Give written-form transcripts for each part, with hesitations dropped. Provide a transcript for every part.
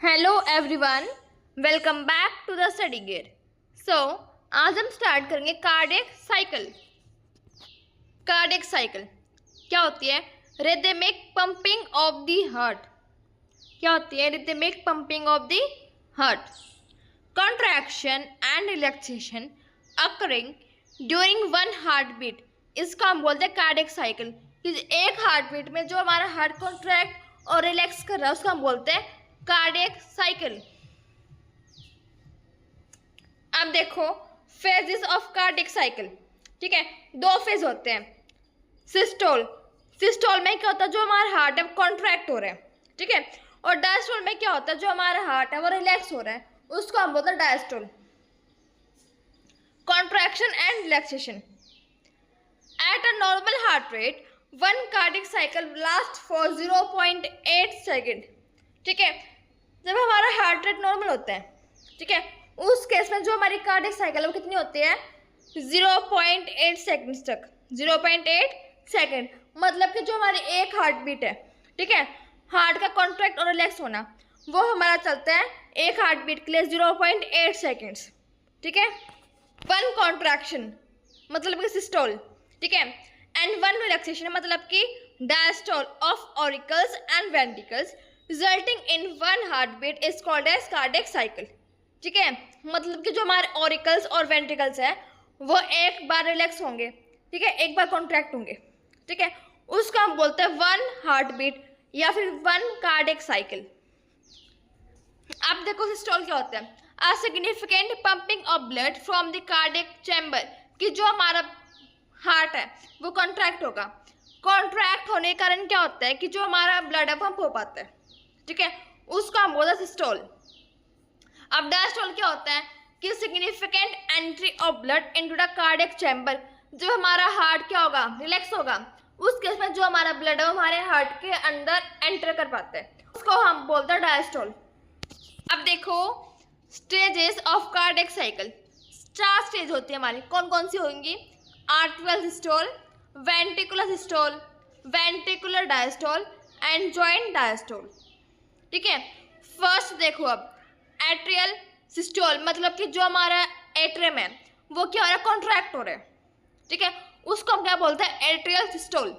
Hello everyone, welcome back to the study gear. So आज हम start करेंगे cardiac cycle. Cardiac cycle क्या होती है? Rhythmic pumping of the heart. क्या होती है? Rhythmic pumping of the heart. Contraction and relaxation occurring during one heart beat, इसका हम बोलते हैं कार्डियक साइकिल। एक हार्ट बीट में जो हमारा हार्ट कॉन्ट्रैक्ट और रिलैक्स कर रहा है उसका हम बोलते हैं कार्डियक साइकिल। अब देखो फेजेस ऑफ कार्डियक साइकिल। ठीक है, दो फेज होते हैं। सिस्टोल, सिस्टोल में क्या होता है? जो हमारा हार्ट है वो कॉन्ट्रैक्ट हो रहा है। ठीक है, और डायस्टोल में क्या होता है? जो हमारा हार्ट है वो रिलैक्स हो रहा है, उसको हम बोलते हैं diastole. Contraction and relaxation at a normal heart rate one cardiac cycle last for 0.8 second. ठीक है, जब हमारा हार्ट रेट नॉर्मल होता है, ठीक है, उस केस में जो हमारी कार्डियक साइकिल है वो कितनी होती है? 0.8 सेकेंड्स तक। 0.8 सेकेंड मतलब कि जो हमारी एक हार्ट बीट है, ठीक है, हार्ट का कॉन्ट्रैक्ट और रिलैक्स होना, वो हमारा चलता है एक हार्ट बीट के लिए 0.8 सेकेंड्स। ठीक है, वन कॉन्ट्रैक्शन मतलब कि सिस्टोल, ठीक है, एंड वन रिलैक्सेशन मतलब कि diastole of auricles and ventricles resulting in one heart beat is called as cardiac cycle. ठीक है, मतलब कि जो हमारे ऑरिकल्स और वेंट्रिकल्स है वो एक बार रिलैक्स होंगे, ठीक है, एक बार कॉन्ट्रैक्ट होंगे, ठीक है, उसको हम बोलते हैं वन हार्ट बीट या फिर वन कार्डियक साइकिल। अब देखो सिस्टोल क्या होता है? A significant pumping of blood from the cardiac chamber, कि जो हमारा हार्ट है वो कॉन्ट्रैक्ट होगा। कॉन्ट्रैक्ट होने के कारण क्या होता है कि जो हमारा ब्लड है पंप हो पाता है, ठीक है, उसको हम बोलते हैं सिस्टोल। अब डायस्टोल क्या होता है कि significant entry of blood into the cardiac chamber, जो हमारा हार्ट क्या होगा? रिलैक्स होगा, उस केस में जो हमारा ब्लड है वो हमारे हार्ट के अंदर एंटर कर पाता है, उसको हम बोलते हैं डायस्टोल। अब देखो stages of cardiac cycle. 4 stage होती है हमारी, कौन कौन सी होंगी? Atrial systole, ventricular systole, ventricular diastole and joint diastole. ठीक है, फर्स्ट देखो अब एट्रियल सिस्टोल मतलब कि जो हमारा एट्रियम है वो क्या हो रहा है? कॉन्ट्रैक्ट हो रहा है, ठीक है, उसको हम क्या बोलते हैं? Atrial systole.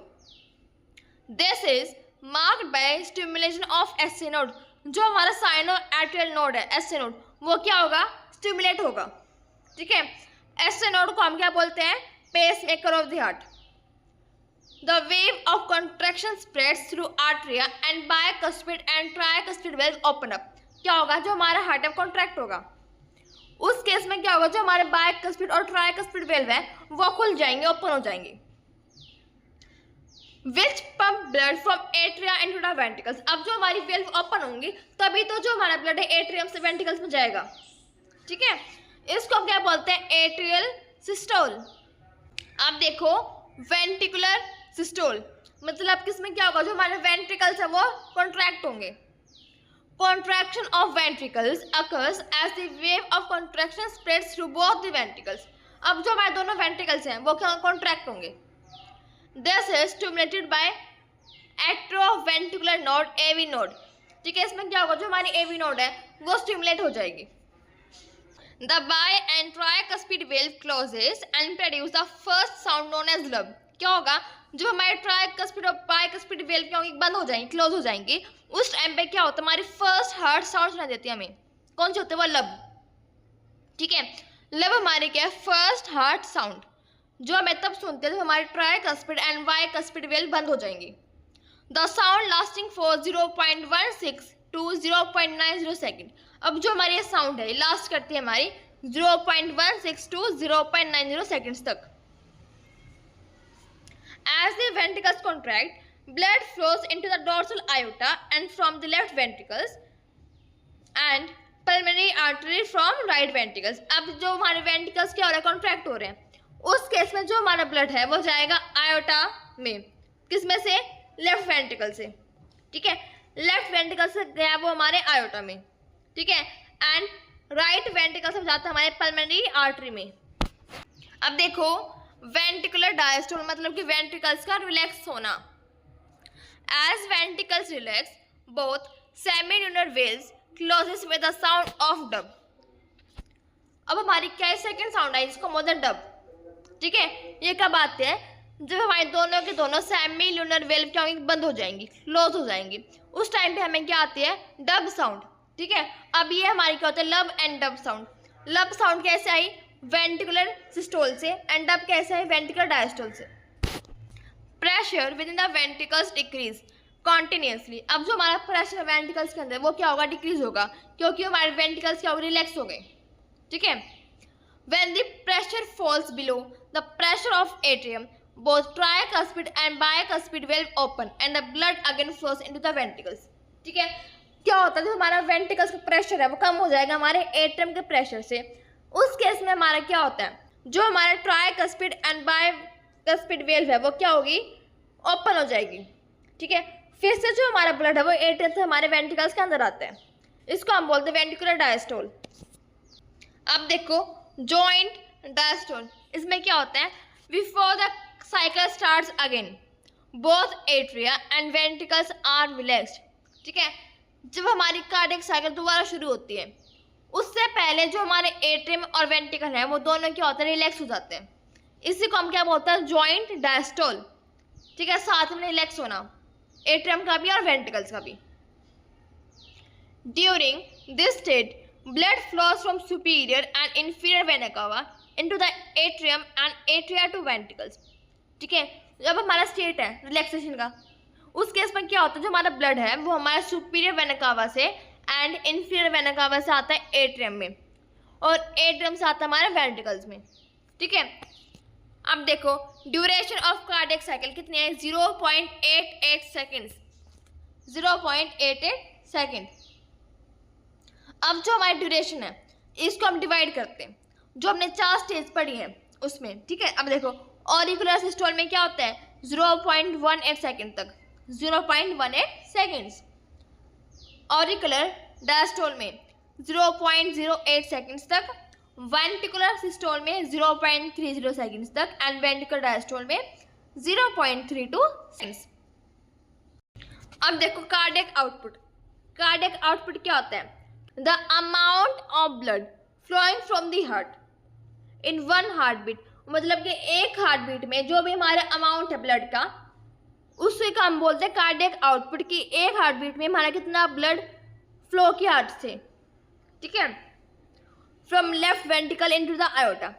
This is marked by stimulation of SC node, जो हमारा साइनो एट्रियल नोड है एससी नोड, वो क्या होगा? स्टिमुलेट होगा। ठीक है, एससी नोड को हम क्या बोलते हैं? Pacemaker of the heart. The wave of contraction spreads through arteria and bicuspid and tricuspid valves open up. क्या होगा? जो हमारा हार्ट है कॉन्ट्रैक्ट होगा, उस केस में क्या होगा? जो हमारे बाइकस्पिड और ट्राइकस्पिड वेल्व है वो खुल जाएंगे, ओपन हो जाएंगे, which pump blood from atria into the ventricles. अब जो हमारी वेल्व ओपन होंगी तभी तो जो हमारा ब्लड है एट्रियम से वेंट्रिकल्स में जाएगा। ठीक है, इसको हम क्या बोलते हैं? Atrial systole. अब देखो वेंट्रिकुलर सिस्टोल मतलब किसमें क्या होगा? जो हमारे वेंट्रिकल्स है वो कॉन्ट्रैक्ट होंगे। Contraction of ventricles occurs as the wave of contraction spreads through both the ventricles. अब जो हमारे दोनों वेंट्रिकल्स हैं वो क्या कॉन्ट्रैक्ट होंगे। This is stimulated by atrioventricular node, AV node. ठीक है, इसमें क्या होगा? जो हमारी एवी नोड है वो स्टिमुलेट हो जाएगी। The bi and tricuspid valve closes and produce the first sound known as lub. क्या होगा? जो हमारे ट्राइकस्पिड और बाइकस्पिड वेल्व क्या होंगी? बंद हो जाएंगी, क्लोज हो जाएंगी, उस टाइम पे क्या होता है? हमारी फर्स्ट हार्ट साउंड सुनाई देती है हमें। कौन सी होती है? वो लब। ठीक है, लब हमारी क्या है? फर्स्ट हार्ट साउंड, जो हमें तब सुनते हैं जब हमारे ट्राइकस्पिड एंड बाइकस्पिड वेल्व बंद हो जाएंगी। The sound lasting for 0.16 to 0.90 second. अब जो हमारी ये साउंड है लास्ट करती है हमारी 0.16 to 0.90 सेकेंड्स तक। As the ventricles contract, blood flows into the dorsal aorta and from the left ventricles and pulmonary artery from right ventricles. अब जो हमारे वेंट्रिकल्स क्या हो रहा है? कॉन्ट्रैक्ट हो रहे हैं, उस केस में जो हमारा ब्लड है वो जाएगा आयोटा में, किसमें से? लेफ्ट वेंट्रिकल से। ठीक है, लेफ्ट वेंट्रिकल से गया वो हमारे आयोटा में, ठीक है, एंड राइट वेंट्रिकल से जाता है हमारे पल्मोनरी आर्टरी में। अब देखो वेंट्रिकुलर डायस्टोल मतलब कि वेंट्रिकल्स का रिलैक्स होना। As ventricles relax both semilunar valves closes with the sound of dub. अब हमारी क्या सेकंड साउंड आई जिसको बोलते हैं डब। ठीक है, ये कब आते हैं? जब हमारे दोनों के दोनों सेमी लूनर वेल्व क्या होंगी, बंद हो जाएंगी, क्लोज हो जाएंगी। उस टाइम पे हमें क्या आती है? Dub sound. ठीक है, अब ये हमारी क्या होता है? लब एंड डब साउंड। लब साउंड कैसे आई? वेंट्रिकुलर सिस्टोल से, एंड डब कैसे आई? वेंट्रिकुलर डायस्टोल से। Pressure with in the ventricles decrease continuously. अब जो हमारा प्रेशर वेंट्रिकल्स के अंदर वो क्या होगा? डिक्रीज होगा, क्योंकि हमारे वेंट्रिकल्स क्या हो गए? रिलैक्स हो गए। ठीक है, when the pressure falls below the pressure of atrium, both tricuspid and bicuspid valve open and the blood again flows into the ventricles। ठीक है, क्या होता है? जो हमारा वेंट्रिकल्स का प्रेशर है वो कम हो जाएगा हमारे एट्रियम के प्रेशर से। उस केस में हमारा क्या होता है? जो हमारा ट्राइकस्पिड एंड बाइकस्पिड वेल्व है वो क्या होगी? ओपन हो जाएगी। ठीक है, फिर से जो हमारा ब्लड है वो एट्रियम से हमारे वेंट्रिकल्स के अंदर आता है। इसको हम बोलते हैं वेंट्रिकुलर डायस्टोल। अब देखो जॉइंट डायस्टोल, इसमें क्या होता है? Before the cycle starts again both atria and ventricles are relaxed. ठीक है, जब हमारी कार्डियक साइकिल दोबारा शुरू होती है उससे पहले जो हमारे एट्रियम और वेंट्रिकल है वो दोनों क्या होते हैं? रिलैक्स हो जाते हैं। इसी को हम क्या बोलते हैं? Joint diastole. ठीक है, साथ में रिलैक्स होना एट्रियम का भी और वेंट्रिकल्स का भी। During this state blood flows from superior and inferior vena cava into the atrium and atria to ventricles। ठीक है, जब हमारा स्टेट है रिलैक्सेशन का, उस केस में क्या होता है? जो हमारा ब्लड है वो हमारा सुपीरियर वेना कावा से एंड इंफीरियर वेना कावा से आता है एट्रियम में, और एट्रियम से आता है हमारे वेंट्रिकल्स में। ठीक है, अब देखो ड्यूरेशन ऑफ कार्डियक साइकिल कितनी है? 0.88 सेकेंड्स। 0.88 सेकेंड। अब जो हमारी ड्यूरेशन है इसको हम डिवाइड करते हैं, जो हमने 4 स्टेज पढ़ी है उसमें। ठीक है, अब देखो ऑरिकुलर सिस्टोल में क्या होता है? 0.18 सेकेंड तक, 0.18 सेकेंड्स। ऑरिकुलर डायस्टोल में 0.08 सेकेंड्स तक, वेंट्रिकुलर सिस्टोल में 0.30 सेकेंड्स तक, एंड वेंट्रिकुलर डायस्टोल में 0.32 सेकेंड्स। अब देखो कार्डियक आउटपुट। कार्डियक आउटपुट क्या होता है? The amount of blood flowing from the heart in one heartbeat, मतलब कि एक हार्ट बीट में जो भी हमारा अमाउंट है ब्लड का, उसी का हम बोलते हैं कार्डियक आउटपुट। की एक हार्ट बीट में हमारा कितना ब्लड फ्लो किया हार्ट से। ठीक है, from left ventricle into the iota,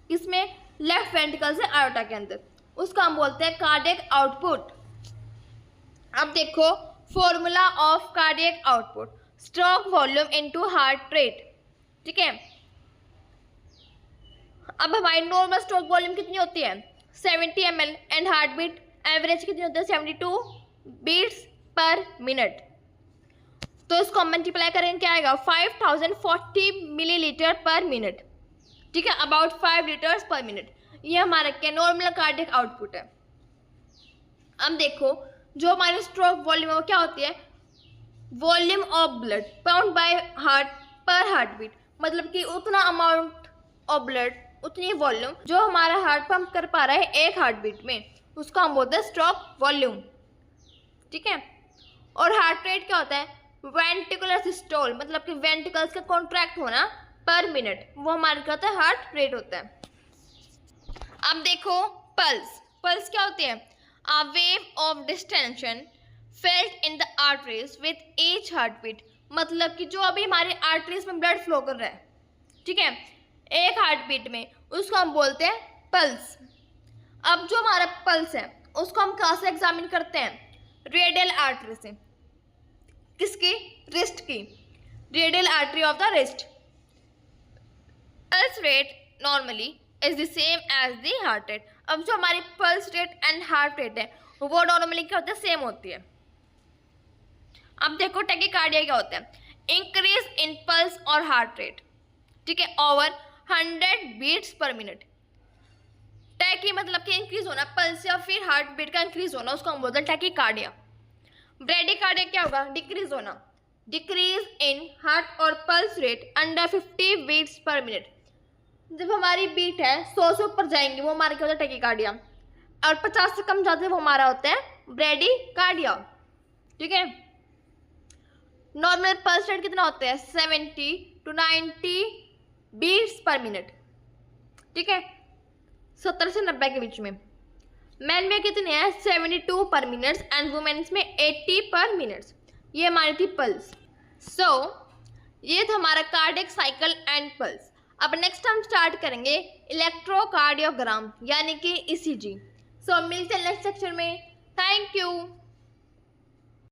इसमें लेफ्ट वेंट्रिकल से आयोटा के अंदर, उसका हम बोलते हैं कार्डियक आउटपुट। अब देखो formula of cardiac output, stroke volume into heart rate. ठीक है, अब हमारी नॉर्मल स्ट्रोक वॉल्यूम कितनी होती है? 70 ml, and heart beat average कितनी होती है? 72 बीट्स पर मिनट। तो इसको हम मल्टीप्लाई करेंगे, क्या आएगा? 5040 मिलीलीटर पर मिनट। ठीक है, अबाउट 5 लीटर्स पर मिनट। ये हमारा क्या नॉर्मल कार्डियक आउटपुट है। अब देखो जो हमारी स्ट्रोक वॉल्यूम है वो क्या होती है? Volume of blood pound by heart पर हार्ट बीट, मतलब कि उतना अमाउंट ऑफ ब्लड, उतनी वॉल्यूम जो हमारा हार्ट पंप कर पा रहा है एक हार्ट बीट में, उसको हम बोलते हैं स्ट्रोक वॉल्यूम। ठीक है, और हार्ट रेट क्या होता है? वेंट्रिकुलर सिस्टोल, मतलब कि वेंट्रिकल्स का कॉन्ट्रैक्ट होना पर मिनट, वो हमारा क्या होता है? हार्ट रेट होता है। अब देखो पल्स। पल्स क्या होती है? A wave of distension felt in the arteries with each heart beat, मतलब कि जो अभी हमारे आर्टरीज में ब्लड फ्लो कर रहा है, ठीक है, एक हार्ट बीट में, उसको हम बोलते हैं पल्स। अब जो हमारा पल्स है उसको हम कहाँ से एग्जामिन करते हैं? रेडियल आर्टरी से। किसकी? रिस्ट की, radial artery of the wrist. Pulse rate normally is the same as the heart rate. अब जो हमारी pulse rate and heart rate है वो नॉर्मली क्या होता है? सेम होती है। अब देखो टैकीकार्डिया क्या होता है? इंक्रीज इन पल्स और हार्ट रेट, ठीक है, over 100 beats per minute. Tachy मतलब कि इंक्रीज होना पल्स या फिर हार्ट बीट का इंक्रीज होना, उसको हम बोलते हैं टैकीकार्डिया। ब्रेडीकार्डिया क्या होगा? डिक्रीज होना, डिक्रीज इन हार्ट और pulse rate under 50 beats per minute. जब हमारी बीट है 100 से ऊपर जाएंगे वो हमारा क्या होता है? टैकीकार्डिया। और 50 से कम जाते वो हमारा होता है ब्रेडीकार्डिया। ठीक है, नॉर्मल पल्स रेट कितना होता है 70 to 90 बीट्स पर मिनट, ठीक है, 70 से 90 के बीच में। मैन में कितने हैं 72 पर मिनट्स एंड वुमेन्स में 80 पर मिनट्स। ये हमारी थी पल्स। सो ये था हमारा कार्डियक साइकिल एंड पल्स। अब नेक्स्ट हम स्टार्ट करेंगे इलेक्ट्रोकार्डियोग्राम यानी कि ईसीजी। सो मिलते हैं नेक्स्ट सेक्शन में। Thank you.